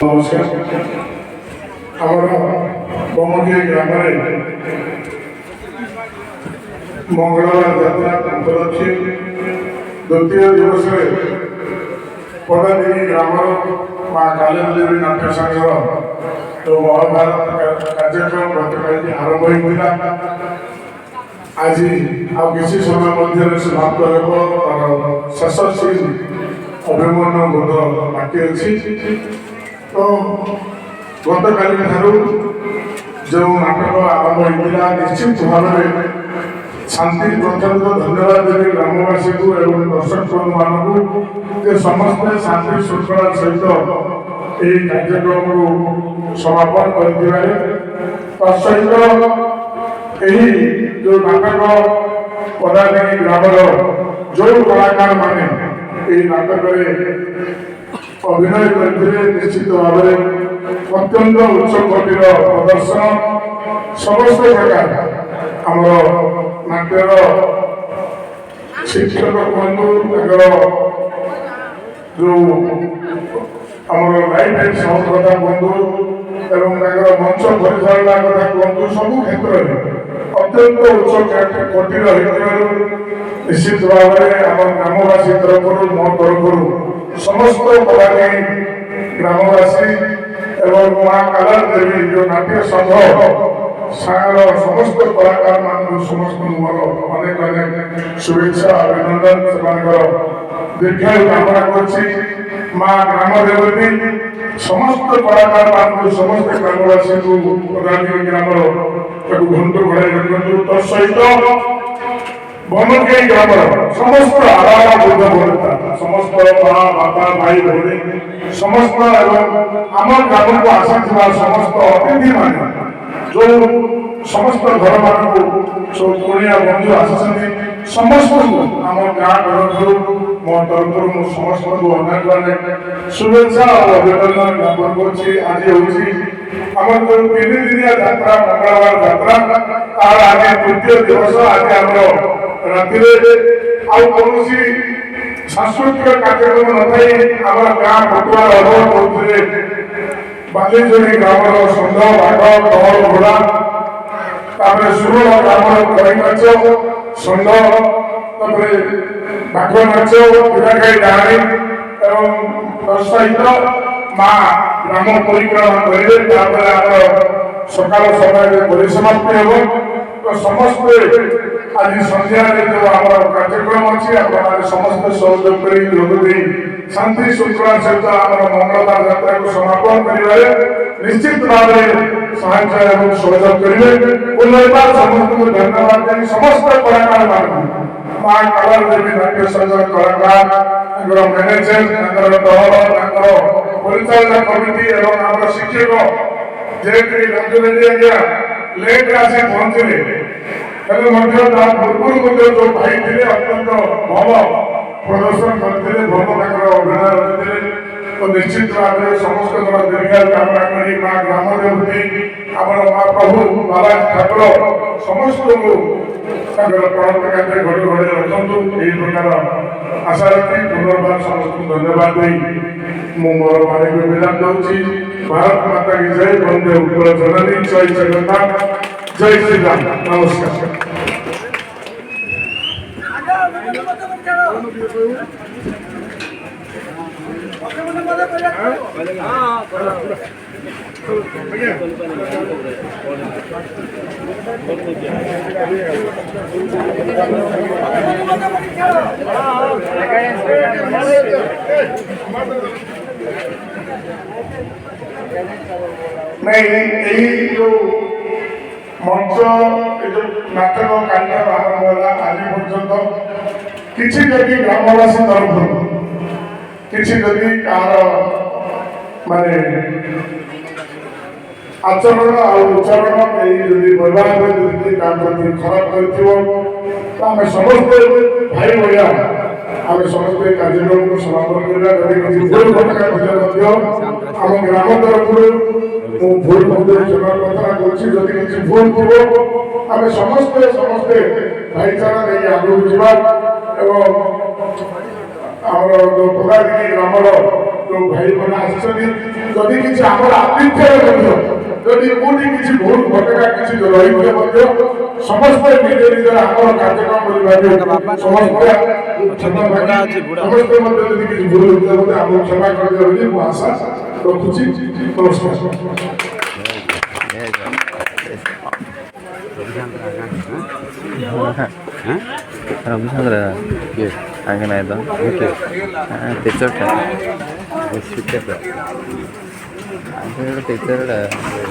নমস্কার। আমার বমকে গ্রামে মঙ্গলবার যাত্রা উপলক্ষে দ্বিতীয় দিবসে পদাদিনী গ্রামর মা কালীদেবী নাট্য সংঘর মহাভারত କାର୍ଯ୍ୟକ୍ରମ ଗତକାଲି ଆରମ୍ଭ ହୋଇଥିଲା। ଆଜି ଆଉ କିଛି ସମୟ ମଧ୍ୟରେ ସମାପ୍ତ ହେବ। ଶେଷ ସିନ୍ ଅଭିମନ୍ୟୁ ବୋଧ ବାକି ଅଛି। ତ ଗତକାଲି ଠାରୁ ଯେଉଁ ନାଟକ ଆରମ୍ଭ ହୋଇଥିଲା, ନିଶ୍ଚିତ ଭାବରେ ଶାନ୍ତି ପ୍ରଥମେ ଧନ୍ୟବାଦ ଦେବି ଗ୍ରାମବାସୀଙ୍କୁ ଏବଂ ଦର୍ଶକ ମାନଙ୍କୁ ଯେ ସମସ୍ତେ ଶାନ୍ତି ଶୃଙ୍ଖଳା ସହିତ ଏହି କାର୍ଯ୍ୟକ୍ରମକୁ ସମାପନ କରିଥିବାରେ। ତା ସହିତ ଏହି ଯେଉଁ ନାଟକ ପଦାଦିନୀ ଗ୍ରାମର ଯେଉଁ କଳାକାରମାନେ ଏହି ନାଟକରେ ଅଭିନୟ କରିଥିଲେ, ନିଶ୍ଚିତ ଭାବରେ ଅତ୍ୟନ୍ତ ଉଚ୍ଚ କୋଟିର ପ୍ରଦର୍ଶନ। ସମସ୍ତ ପ୍ରକାର ଆମର ନାଟ୍ୟର ଶିକ୍ଷକ କୁହନ୍ତୁ, ତାଙ୍କର ଯେଉଁ ଆମର ଲାଇଟ୍ ଆଣ୍ଡ ସାଉଣ୍ଡ କଥା କୁହନ୍ତୁ ଏବଂ ତାଙ୍କର ମଞ୍ଚ ପରିଚାଳନା କଥା କୁହନ୍ତୁ, ସବୁ କ୍ଷେତ୍ରରେ ଅତ୍ୟନ୍ତ ଉଚ୍ଚ କୋଟିର ହୋଇଥିବାରୁ ନିଶ୍ଚିତ ଭାବରେ ଆମ ଗ୍ରାମବାସୀ ତରଫରୁ ମୋ ତରଫରୁ ସମସ୍ତ ପଦାଧିକାରୀ ଗ୍ରାମବାସୀ ଏବଂ ମା କାଳଦେବୀ ଯେଉଁ ନାଟ୍ୟ ସଂଘ ସାର ସମସ୍ତ କଳାକାରମାନଙ୍କୁ ସମସ୍ତଙ୍କୁ ମୋର ଅନେକ ଅନେକ ଶୁଭେଚ୍ଛା ଅଭିନନ୍ଦନ, ସେମାନଙ୍କର ଦୀର୍ଘାୟୁ କାମନା କରୁଛି। ମା ଗ୍ରାମ ଦେବତୀ ସମସ୍ତ କଳାକାରମାନଙ୍କୁ ସମସ୍ତ ଗ୍ରାମବାସୀଙ୍କୁ ପଦାଧିକାରୀ ଗ୍ରାମର ତାକୁ ଘଣ୍ଟ ଘୋଡ଼ାଇ ରଖନ୍ତୁ। ତୋ ସହିତ ବନକେଇ ଗ୍ରାମର ସମସ୍ତ ଆବାଳ ବୃଦ୍ଧ ବନିତା, ସମସ୍ତ ମା ବାପା ଭାଇ ଭଉଣୀ ସମସ୍ତ ଏବଂ ଆମ ଗ୍ରାମକୁ ଆସିଥିବା ସମସ୍ତ ଅତିଥିମାନେ, ଯେଉଁ ସମସ୍ତ ଘରମାନଙ୍କୁ ସବୁ କୁଣିଆ ବନ୍ଧୁ ଆସିଛନ୍ତି, ସମସ୍ତଙ୍କୁ ଆମ ଗାଁ ତରଫରୁ ମୋ ତରଫରୁ ମୁଁ ସମସ୍ତଙ୍କୁ ଅନେକ ଅନେକ ଶୁଭେଚ୍ଛା ଓ ଅଭିନନ୍ଦନ ଜ୍ଞାପନ କରୁଛି। ଆଜି ହେଉଛି ଆମର ଯେଉଁ 3 ଦିନିଆ ଯାତ୍ରା, ମଙ୍ଗଳବାର ଯାତ୍ରା, ତାର ଆଜି ତୃତୀୟ ଦିବସ। ଆଜି ଆମର ରାତିରେ ଆଉ କୌଣସି ସାଂସ୍କୃତିକ କାର୍ଯ୍ୟକ୍ରମ ନଥାଇ ଆମର ଗାଁ ପଟୁଆର ଅଭାବ କରୁଥିଲେ ବାଲିଜୋରି ଗ୍ରାମର ଷଣ୍ଢ, ବାଘ, କହଳ, ଘୋଡ଼ା, ତାପରେ ସୁରଳ ଗ୍ରାମର କଇ ନାଚ, ଷଣ୍ଢ, ତାପରେ ବାଘ ନାଚ, ପିଲାଖାଇ ଡାହାଣୀ ଏବଂ ସହିତ ମା ଗ୍ରାମ ପରିକ୍ରମା କରିବେ। ତାପରେ ଆମର ସକାଳ ସମୟରେ ପରିସମାପ୍ତି ହେବ। ତ ସମସ୍ତେ ଆଜି ସନ୍ଧ୍ୟାରେ ଯେଉଁ ଆମର କାର୍ଯ୍ୟକ୍ରମ ଅଛି, ଆପଣମାନେ ସମସ୍ତେ ସହଯୋଗ କରି ଯୋଗ ଦେଇ ଶାନ୍ତି ଶୃଙ୍ଖଳା ସହିତ ଆମର ମଙ୍ଗଳବାର ଯାତ୍ରାକୁ ସମାପନ କରିବାରେ ନିଶ୍ଚିତ ଭାବରେ ସାହାଯ୍ୟ ଏବଂ ସହଯୋଗ କରିବେ। ପୁନର୍ବାର ସମସ୍ତଙ୍କୁ ଧନ୍ୟବାଦ ଦେଇ ସମସ୍ତ କଳାକାରମାନଙ୍କୁ, ମା କାଳଦେବୀ ନାଟ୍ୟ ସଂଘର କଳାକାର, ତାଙ୍କର ମ୍ୟାନେଜର, ତାଙ୍କର ଦଳ, ତାଙ୍କର ପରିଚାଳନା କମିଟି ଏବଂ ଆମର ଶିକ୍ଷକ, ଯେହେତୁ ରାଜନୀତି ଆଜ୍ଞା ଲେଟ୍ରେ ଆସି ପହଞ୍ଚିଲେ, ହେଲେ ମଧ୍ୟ ତା ପୂର୍ବରୁ ମଧ୍ୟ ଯେଉଁ ଭାଇ ଥିଲେ ଅତ୍ୟନ୍ତ ଭଲ ପ୍ରଦର୍ଶନ କରିଥିଲେ, ଭଲ ତାଙ୍କର ଅଭିନୟ ରଖିଥିଲେ। ତ ନିଶ୍ଚିତ ଭାବରେ ସମସ୍ତଙ୍କର ଦୀର୍ଘାୟୁ କାମନା କରି ମା ଗ୍ରାମ ଦେବତୀ ଆମର ମହାପ୍ରଭୁ ବାଲାଜୀ ଠାକୁର ସମସ୍ତଙ୍କୁ ତାଙ୍କର ପ୍ରଣତ କାର୍ଯ୍ୟ ଘଡ଼ି ଘଡ଼ି ରଖନ୍ତୁ। ଏହି ପ୍ରକାର ଆଶା ରଖି ପୁନର୍ବାର ସମସ୍ତଙ୍କୁ ଧନ୍ୟବାଦ ଦେଇ ମୁଁ ମୋର ବାଣୀକୁ ବିରାମ ଦେଉଛି। ଭାରତ ମାତା କି ଜୟ, ବନ୍ଦେ ଉତ୍କଳ ଜନନୀ, ଜୟ ଜଗନ୍ନାଥ, ଜୟ ଶ୍ରୀରାମ। ନମସ୍କାର। এই ଯେଉଁ ମଞ୍ଚ, ଏ ଯେଉଁ ନାଟକ କାର୍ଯ୍ୟ ଆରମ୍ଭ ହେଲା, ଆଜି ପର୍ଯ୍ୟନ୍ତ କିଛି ଯଦି ଗ୍ରାମବାସୀ ତରଫରୁ କିଛି ଯଦି କାହାର ମାନେ ଆଚରଣ ଆଉ ଉଚ୍ଚାରଣ ଏଇ ଯଦି ବ୍ୟବହାର ଯଦି କାହା ପ୍ରତି ଖରାପ କରିଥିବ, ତ ଆମେ ସମସ୍ତେ ଭାଇ ଭଳିଆ ଆମେ ସମସ୍ତେ କାର୍ଯ୍ୟକ୍ରମକୁ ସମାପନ କରିବା। ଯଦି କିଛି ଭୁଲ ଘଟଣା ଘଟେ ମଧ୍ୟ ଆମ ଗ୍ରାମ ତରଫରୁ ମୁଁ ଭୁଲ ମଧ୍ୟ କ୍ଷମା ପ୍ରାର୍ଥନା କରୁଛି। ଯଦି କିଛି ଭୁଲ ଥିବ ଆମେ ସମସ୍ତେ ଭାଇଚାରା ନେଇ ଆଗକୁ ଯିବା ଏବଂ ଆମର ଯେଉଁ ପଦାଧିକାରୀ ଗ୍ରାମର ଯେଉଁ ଭାଇମାନେ ଆସିଛନ୍ତି ଯଦି କିଛି ଆମର ଆତିଥ୍ୟରେ ମଧ୍ୟ ଯଦି କୋଉଠି କିଛି ଭୁଲ ଘଟଣା କିଛି ରହିଥିଲେ ମଧ୍ୟ ସମସ୍ତେ ନିଜ ନିଜର ଆମର କାର୍ଯ୍ୟକ୍ରମ କରିପାରିବେ ସମସ୍ତେ ସମସ୍ତେ ମଧ୍ୟ ଯଦି କିଛି ଭୁଲ ହୋଇଥିଲେ ମଧ୍ୟ ଆମକୁ କ୍ଷମା କରିଦେବେ ବୋଲି ମୁଁ ଆଶା ରଖୁଛି। ନମସ୍କାର। रविचंद्र ये आगे नहीं था ओके टीचर का टीचर टीचर